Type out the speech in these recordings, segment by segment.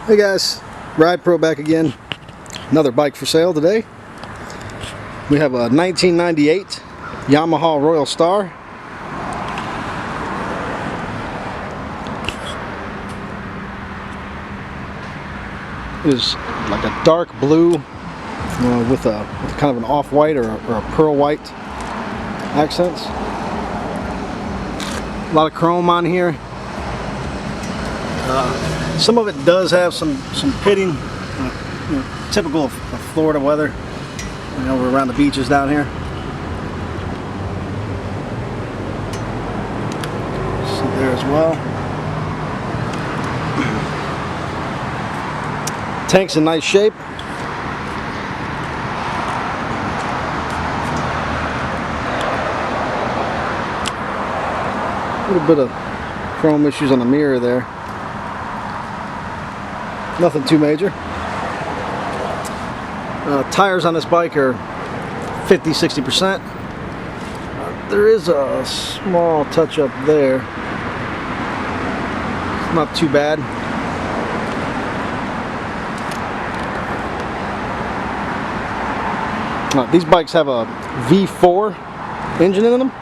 Hey guys, Ride Pro back again. Another bike for sale today. We have a 1998 Yamaha Royal Star. It is like a dark blue with kind of an off-white or a pearl white accents. A lot of chrome on here. Some of it does have some pitting, typical of Florida weather. We're around the beaches down here. See there as well. Tank's in nice shape. A little bit of chrome issues on the mirror there. Nothing too major. Tires on this bike are 50–60%. There is a small touch up there. It's not too bad. These bikes have a V4 engine in them.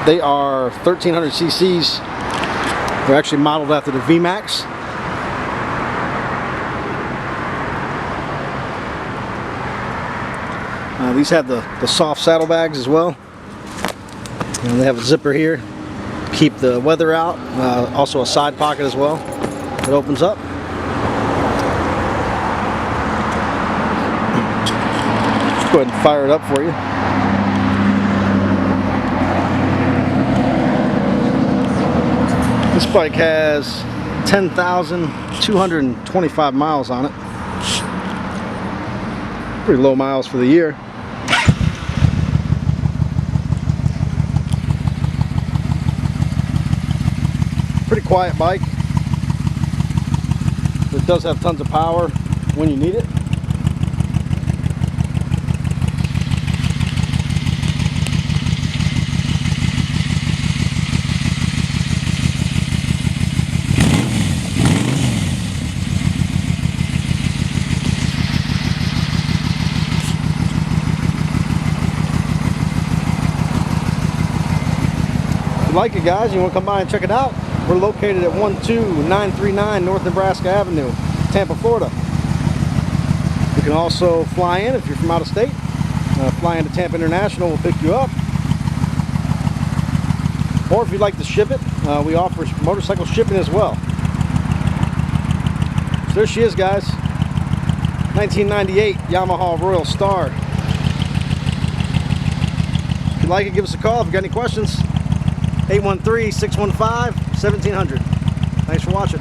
They are 1300 cc's. They're actually modeled after the VMAX. These have the soft saddlebags as well. And they have a zipper here to keep the weather out. Also a side pocket as well that opens up. Let's go ahead and fire it up for you. This bike has 10,225 miles on it. Pretty low miles for the year. Pretty quiet bike. It does have tons of power when you need it. If you like it, guys, you want to come by and check it out, we're located at 12939 North Nebraska Avenue, Tampa, Florida. You can also fly in if you're from out of state. Fly into Tampa International, we'll pick you up. Or if you'd like to ship it, we offer motorcycle shipping as well. So there she is, guys. 1998 Yamaha Royal Star. If you like it, give us a call. If you got any questions, 813-615-1700. Thanks for watching.